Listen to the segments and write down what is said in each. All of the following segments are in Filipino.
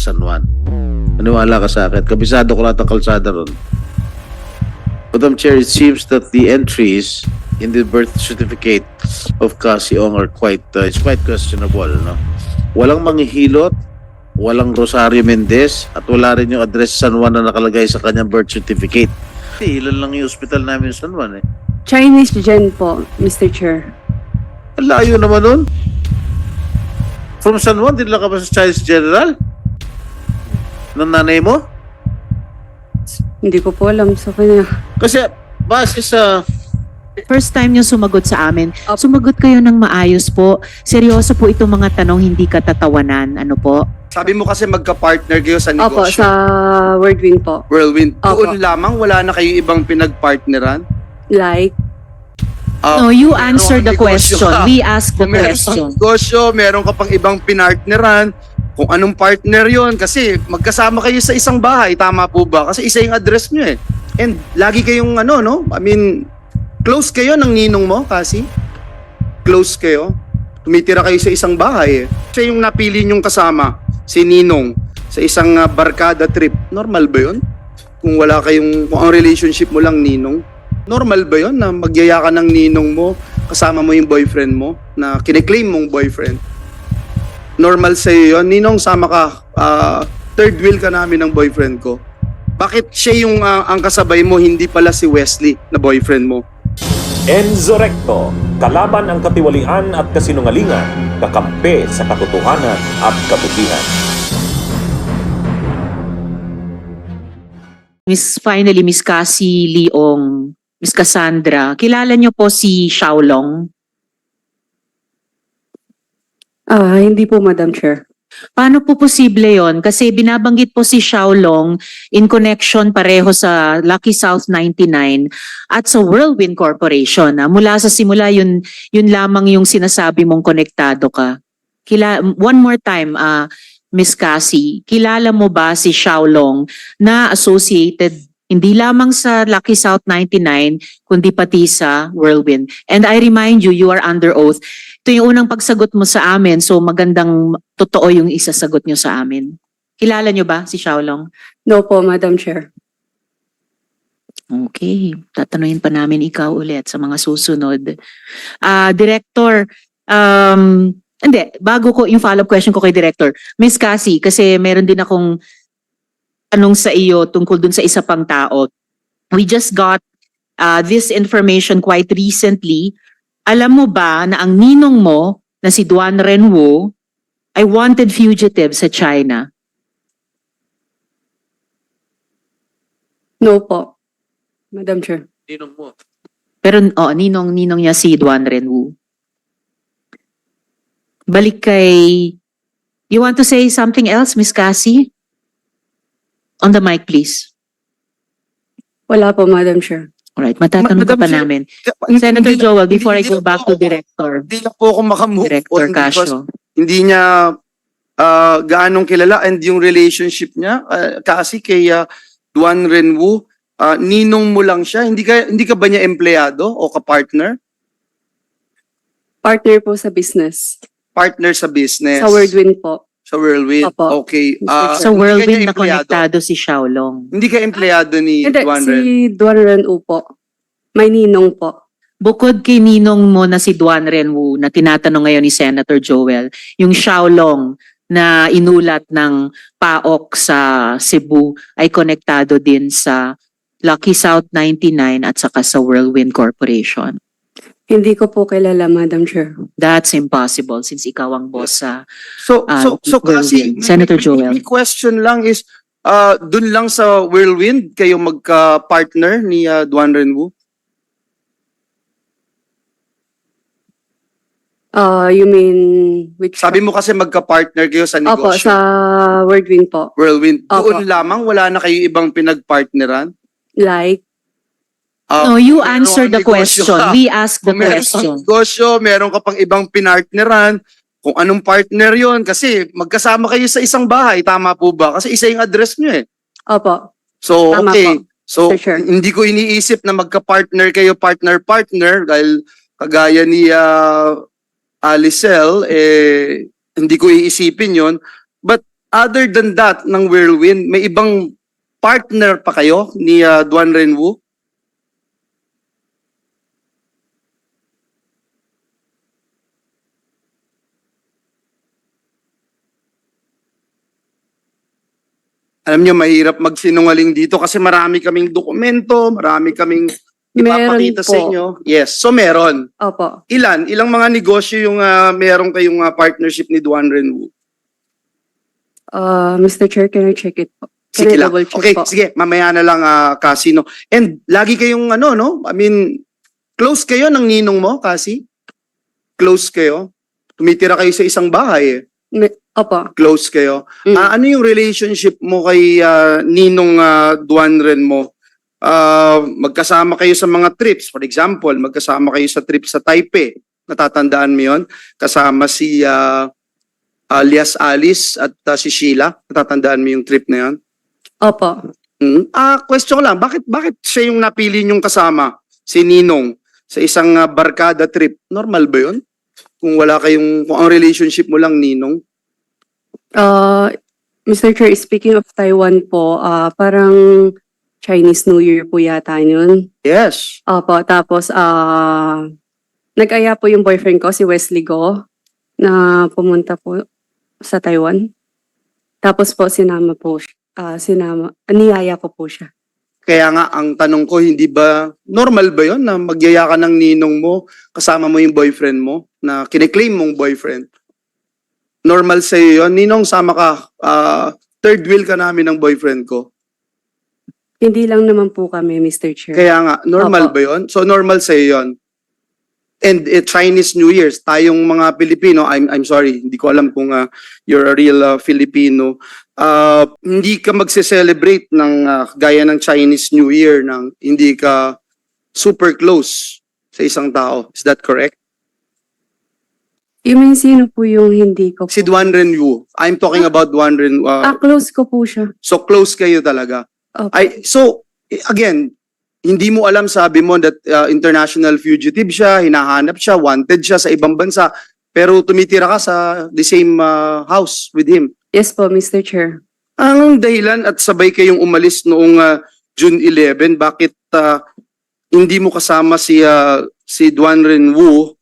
San Juan. Maniwala ka sa akin. Kabisado ko lahat ng kalsada ron. Madam Chair, it seems that the entries in the birth certificate of Cassie Ong are it's quite questionable, no? Walang manghihilot, walang Rosario Mendez, at wala rin yung address San Juan na nakalagay sa kanyang birth certificate. Ilan lang yung hospital namin sa San Juan, eh. Chinese Gen po, Mr. Chair. Ang layo naman nun. From San Juan, din lang ka ba sa Chinese General? Ng nanay mo? Hindi ko po alam sa kanya. Kasi, base sa... First time yung sumagot sa amin. Opo. Sumagot kayo ng maayos po. Seryoso po itong mga tanong, hindi katatawanan. Ano po? Sabi mo kasi magka-partner kayo sa Opo, negosyo. sa Whirlwind po. Whirlwind. Opo. Doon lamang, wala na kayo ibang pinag-partneran? Like, No, you meron answer kang the negosyo question. ka. We ask the Kung meron kang question. negosyo, meron ka pang ibang pinartneran, kung anong partner yon kasi magkasama kayo sa isang bahay, tama po ba? Kasi isa yung address nyo eh. And lagi kayong no? I mean, close kayo ng ninong mo, kasi? Close kayo? Tumitira kayo sa isang bahay eh. Siya yung napili nyong kasama, si Ninong, sa isang barkada trip. Normal ba yun? Kung ang relationship mo lang Ninong? Normal ba yun na magyaya ka ng ninong mo, kasama mo yung boyfriend mo, na kine-claim mong boyfriend? Normal sa'yo yun? Ninong, sama ka, third wheel ka namin ng boyfriend ko. Bakit siya yung ang kasabay mo, hindi pala si Wesley na boyfriend mo? Enzo Recto, kalaban ang katiwalian at kasinungalingan, kakampi sa katotohanan at kabutihan. Finally, Miss Cassie Leong, Miss Cassandra, kilala niyo po si Xiaolong? hindi po, Madam Chair. Paano po posible yon? Kasi binabanggit po si Xiaolong in connection pareho sa Lucky South 99 at sa Whirlwind Corporation. Mula sa simula, yun lamang yung sinasabi mong konektado ka. One more time, Miss Cassie, kilala mo ba si Xiaolong na associated hindi lamang sa Lucky South 99, kundi pati sa Whirlwind? And I remind you, you are under oath. Ito yung unang pagsagot mo sa amin, so magandang totoo yung isasagot nyo sa amin. Kilala nyo ba si Xiaolong? No po, Madam Chair. Okay, tatanungin pa namin ikaw ulit sa mga susunod. Director, hindi, bago ko yung follow-up question ko kay Director, Miss Cassie, kasi meron din akong anong sa iyo tungkol dun sa isa pang tao. We just got this information quite recently. Alam mo ba na ang ninong mo na si Duan Renwu ay wanted fugitive sa China? No po, Madam Chair. Ninong mo. Pero ninong niya si Duan Renwu. Balik kay... You want to say something else, Miss Cassie? On the mic, please. Wala po, Madam Chair. Alright, matatanong ka Madam pa Chair, namin. Hindi- Senator hindi- Joel, before I hindi go lang back po to Director. Hindi lang po ako makamove Director on because Casio. hindi niya gaanong kilala and yung relationship niya kasi kay Duan Renwu, ninong mo lang siya. Hindi ka ba niya empleyado o ka-partner? Partner po sa business. Partner sa business. Sa Whirlwind po. Sa Whirlwind. Opo. Okay. Sa hindi ka Whirlwind niya na empleyado? konektado si Xiaolong. Hindi ka empleyado ni Hindi, Duan si Renwu? Duan Renwu po. May ninong po. Bukod kay ninong mo na si Duan Renwu na tinatanong ngayon ni Senator Joel, yung Xiaolong na inulat ng PAOK sa Cebu ay konektado din sa Lucky South 99 at saka sa Whirlwind Corporation. Hindi ko po kilala, Madam Chair. That's impossible since ikaw ang boss sa... So kasi Whirlwind. Senator Joel. my question lang is dun lang sa Whirlwind kayo magka-partner ni Duan Renwu? You mean which? Sabi mo kasi magka-partner kayo sa Opo, negosyo. sa Whirlwind po. Whirlwind. Opo. Doon lamang, wala na kayo ibang pinag-partneran? Like, No, you meron answer kang the negosyo question. ka. We ask the Kung meron kang question. negosyo, meron ka pang ibang pinartneran, kung anong partner yon kasi magkasama kayo sa isang bahay, tama po ba? Kasi isa yung address nyo eh. opo. So, Tama okay. po. So, For sure. hindi ko iniisip na magka-partner kayo, partner-partner, dahil kagaya ni Alicel, hindi ko iisipin yon. But Other than that, ng Whirlwind, may ibang partner pa kayo ni Duan Renwu? Alam niyo, mahirap magsinungaling dito kasi marami kaming dokumento, marami kaming ipapakita Meron sa po. inyo. Yes, so meron. Opo. Ilang mga negosyo yung meron kayong partnership ni Duan Renwu? Mr. Chair, can I check it po? Can Sige I lang. double check Okay, po? sige, mamaya na lang Cassie, no? And lagi kayong no? I mean, close kayo ng ninong mo, Cassie? Close kayo? Tumitira kayo sa isang bahay Opo. Close kayo. Mm. Ano yung relationship mo kay ninong Duan Ren mo? Magkasama kayo sa mga trips. For example, magkasama kayo sa trip sa Taipei. Natatandaan mo yun? Kasama si alias Alice at si Sheila. Natatandaan mo yung trip na yun? Opo. Question ko lang, bakit siya yung napili niyong kasama, si Ninong, sa isang barkada trip? Normal ba yun? Kung ang relationship mo lang, Ninong? Mr. Chair, speaking of Taiwan po, parang Chinese New Year po yata yun. Yes. Opo, tapos nag-aya po yung boyfriend ko, si Wesley Go, na pumunta po sa Taiwan. Tapos po niyaya ko po siya. Kaya nga, ang tanong ko, hindi ba, normal ba yun na magyaya ka ng ninong mo, kasama mo yung boyfriend mo, na kiniklaim mong boyfriend? Normal sa'yo yun? Ninong, sama ka, third wheel ka namin ng boyfriend ko. Hindi lang naman po kami, Mr. Chair. Kaya nga, normal Opo. ba yun? So, normal sa'yo yun? And Chinese New Year's, tayong mga Pilipino, I'm sorry, hindi ko alam kung you're a real Filipino, hindi ka magse-celebrate ng gaya ng Chinese New Year nang hindi ka super close sa isang tao. Is that correct? You mean sino po yung hindi ko po? Si Duan Renwu. I'm talking about Duan Renwu. Close ko po siya. So close kayo talaga. Opo. Again, hindi mo alam, sabi mo that international fugitive siya, hinahanap siya, wanted siya sa ibang bansa, pero tumitira ka sa the same house with him. Yes po, Mr. Chair. Ang dahilan at sabay kayong umalis noong June 11, bakit hindi mo kasama si Duan Renwu?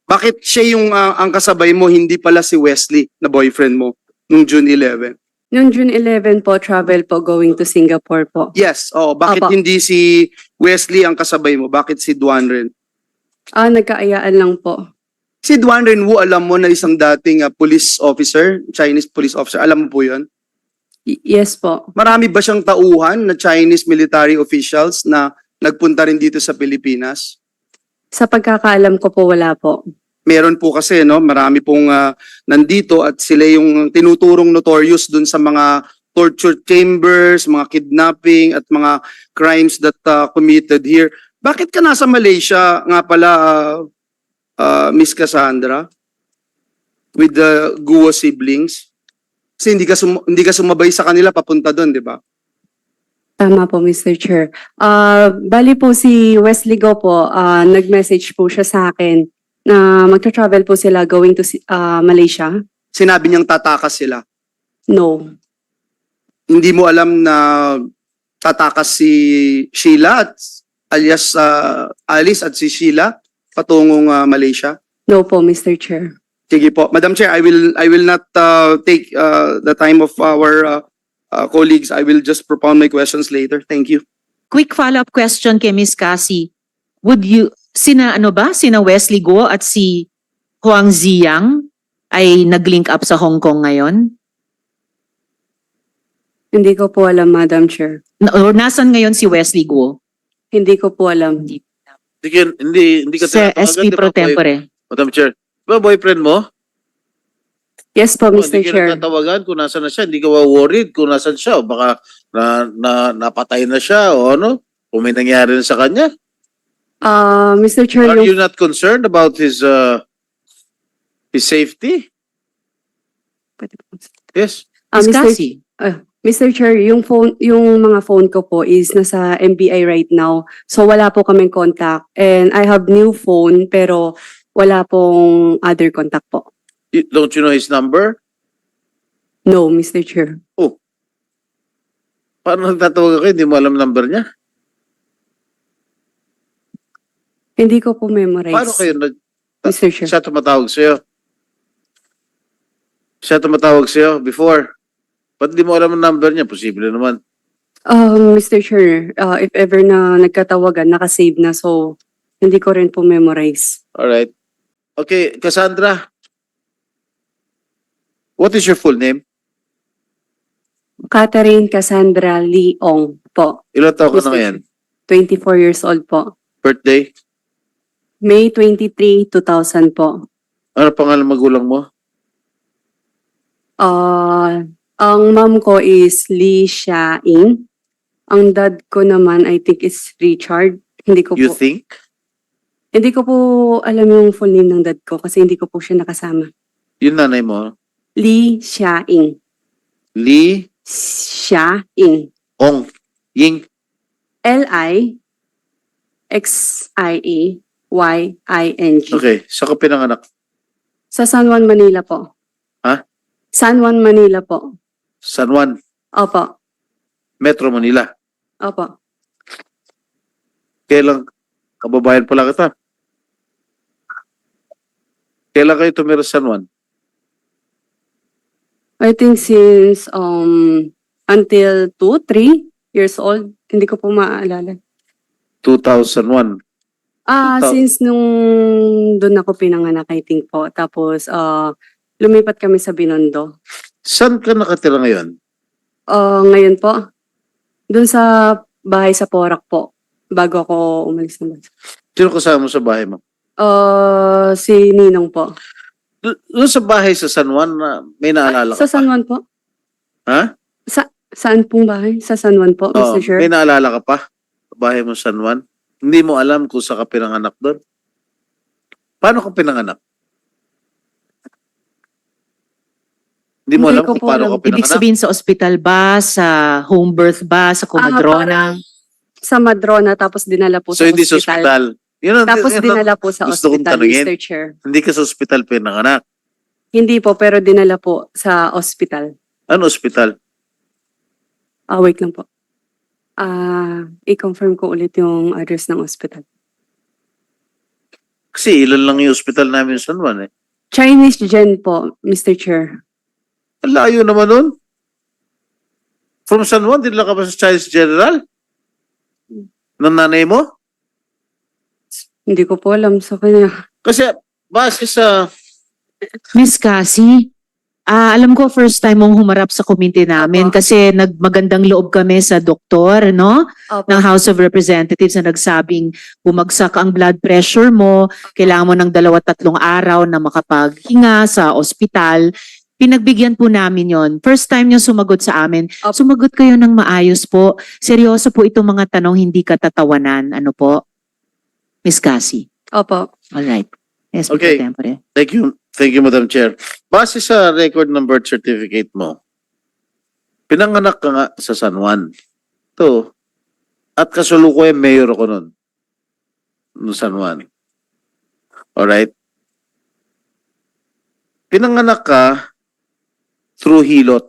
Bakit siya yung ang kasabay mo, hindi pala si Wesley na boyfriend mo noong June 11? Noong June 11 po, travel po going to Singapore po. Yes, bakit Opo. hindi si Wesley ang kasabay mo? Bakit si Duan Ren? Nagkaayaan lang po. Si Duan Renwu, alam mo na isang dating police officer, Chinese police officer, alam mo po yun? Yes po. Marami ba siyang tauhan na Chinese military officials na nagpunta rin dito sa Pilipinas? Sa pagkakaalam ko po, wala po. Meron po kasi, no, marami pong nandito at sila yung tinuturong notorious dun sa mga torture chambers, mga kidnapping at mga crimes that committed here. Bakit ka nasa Malaysia nga pala, Miss Cassandra, with the Guo siblings? Kasi hindi ka sumabay sa kanila papunta doon, di ba? Tama po, Mr. Chair. Bali po si Wesley Go po, nag-message po siya sa akin na magta-travel po sila going to Malaysia. Sinabi niyang tatakas sila. No. Hindi mo alam na tatakas si Sheila at alias Alice at si Sheila patungong Malaysia? No po, Mr. Chair. Sige po. Madam Chair, I will not take the time of our colleagues. I will just propound my questions later. Thank you. Quick follow-up question kay Miss Cassie. Sina Wesley Go at si Huang Ziyang ay nag-link up sa Hong Kong ngayon? Hindi ko po alam, Madam Chair. Or nasan ngayon si Wesley Go? Hindi ko po alam. Hindi ka Sa tinatawagan, SP di ba, Pro Tempore. Madam Chair. Di ba boyfriend mo? Yes po, Mr. Hindi ka Chair. natatawagan kung nasan na siya. Hindi ka worried kung nasan siya. O baka napatay na siya o ano. Kung may nangyari na sa kanya. Mr. Chair, Are you not concerned about his safety? Yes. Miss Mr. Cassie. Mr. Chair, yung mga phone ko po is nasa MBI right now. So wala po kaming contact. And I have new phone pero wala pong other contact po. Don't you know his number? No, Mr. Chair. Paano nagtatawag ako? Hindi mo alam number niya? Hindi ko po memorize. Paano kayo Mr. Chair. siya tumatawag sa'yo? Siya tumatawag sa'yo before? Ba't di mo alam ang number niya? Posible naman. Mr. Chair, if ever na nagkatawagan, nakasave na, so hindi ko rin po memorize. Alright. Okay, Cassandra. What is your full name? Catherine Cassandra Leong po. Ilan taon ka Mr. na ngayon? 24 years old po. Birthday? May 23, 2000 po. Ano pangalan magulang mo? Ang mom ko is Lee Xia-ing. Ang dad ko naman, I think, is Richard. You think? Hindi ko po alam yung full name ng dad ko kasi hindi ko po siya nakasama. Yung nanay mo? Lee Xia-ing. Lee Xia-ing. Ong Ying. Lixiying. Okay, saan ka pinanganak? Sa San Juan, Manila po. Ha? San Juan, Manila po. San Juan, Opo. Metro Manila. Opo. Kailan, kababayan pala kita. Kailan kayo tumira sa San Juan? I think since until 2, 3 years old. Hindi ko po maalala. 2001. Since nung doon ako pinanganak, I think po. Tapos, lumipat kami sa Binondo. Saan ka nakatira ngayon? Ngayon po, doon sa bahay sa Porac po. Bago ako umalis ng bansa. Sino kasama mo sa bahay mo? Si Ninong po. Doon sa bahay sa San Juan, may naalala ka Sa San pa? Juan po. Ha? Saan pong bahay? Sa San Juan po, Oo, Mr. Chair? may naalala ka pa? Bahay mo sa San Juan? Hindi mo alam kung saan ka pinanganak doon? Paano ka pinanganak? Hindi mo Hindi alam ko kung po paano alam. ka Ibig pinanganak? sabihin sa ospital ba, sa home birth ba, sa Comadrona? Sa Madrona, tapos dinala po So sa hindi sa ospital. ospital. Yun ang- Tapos yun ang dinala po sa gusto kong ospital, tanungin. Mr. Chair. Hindi ka sa ospital pinanganak. Hindi po, pero dinala po sa ospital. Ano ospital? Wait lang po. I-confirm ko ulit yung address ng ospital. Kasi ilan lang yung ospital namin sa San Juan eh. Chinese Gen po, Mr. Chair. Ang layo naman nun. From San Juan, dinala ka ba sa Chinese General? Ng nanay mo? Hindi ko po alam sa kanya. Kasi base sa... Miss Cassie, alam ko first time mong humarap sa committee namin Opo. kasi nagmagandang loob kami sa doktor, no? Opo. Ng House of Representatives na nagsabing bumagsak ang blood pressure mo, kailangan mo ng 2-3 araw na makapaghinga sa ospital. Pinagbigyan po namin yon. First time niyo sumagot sa amin. Opo. Sumagot kayo ng maayos po. Seryoso po itong mga tanong, hindi katatawanan. Ano po? Miss Cassie. Opo. Alright. Yes, Okay. Mr. Tempore. Thank you. Thank you, Madam Chair. Base sa record ng birth certificate mo, pinanganak ka nga sa San Juan. Ito. At kasalukuyan, mayor ako nun. No San Juan. Alright? Pinanganak ka through hilot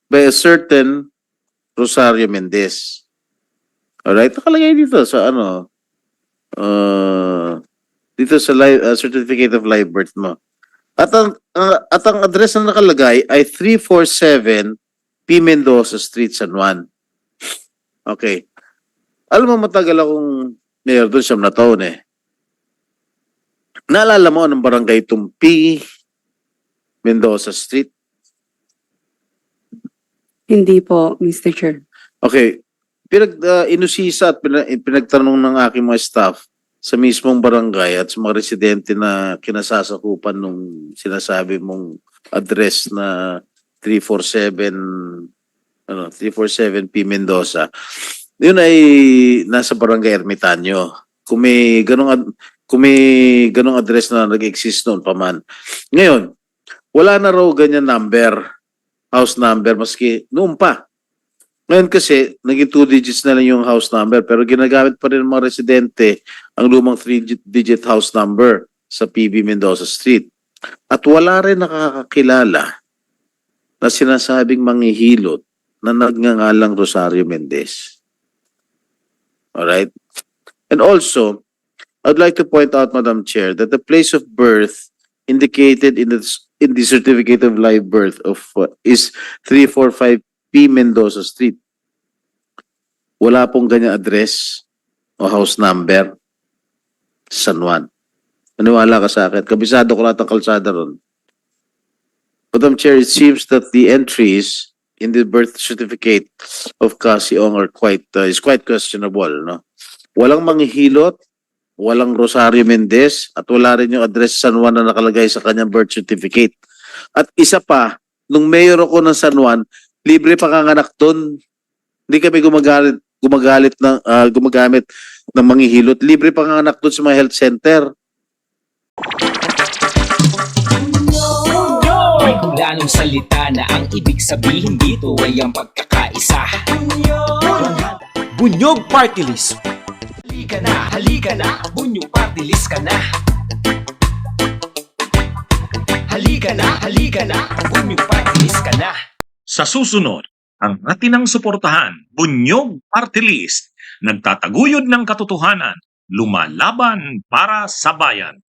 by a certain Rosario Mendez. Alright? Nakalagay dito sa dito sa certificate of live birth mo. At ang address na nakalagay ay 347 P. Mendoza Street, San Juan. Okay. Alam mo, matagal akong mayor doon, 7 na taon eh. Naalala mo anong barangay itong P. Mendoza Street? Hindi po, Mr. Chair. Okay. Inusisa at pinagtanong ng aking mga staff sa mismong barangay at sa mga residente na kinasasakupan nung sinasabi mong address na 347 P. Mendoza. Yun ay nasa barangay Ermitanyo. Kung may ganong address na nag-exist noon pa man. Ngayon, wala na raw ganyan house number, maski noon pa. Ngayon kasi, naging 2 digits na lang yung house number, pero ginagamit pa rin ng mga residente ang lumang 3-digit house number sa PB Mendoza Street. At wala rin nakakakilala na sinasabing manghihilot na nagngangalang Rosario Mendez. Alright? And also, I'd like to point out, Madam Chair, that the place of birth indicated in the certificate of live birth of is 345 P. Mendoza Street. Wala pong ganyan address o house number sa San Juan. Maniwala ka sa akin. Kabisado ko lahat ang kalsada ron. Madam Chair, it seems that the entries in the birth certificate of Cassie Ong are quite questionable, no? Walang manghihilot, walang Rosario Mendez, at wala rin yung address San Juan na nakalagay sa kanyang birth certificate. At isa pa, nung mayor ako ng San Juan, libre panganganak doon. Hindi kami gumagamit ng manghihilot. Libre panganganak doon sa mga health center. May kulanong salita na ang ibig sabihin dito ay ang pagkakaisa. Bunyog Party List. Halika na, Bunyog Party List ka na. Halika na, Bunyog Party List ka na. Sa susunod, ang atinang suportahan, Bunyog Party List, nagtataguyod ng katotohanan, lumalaban para sa bayan.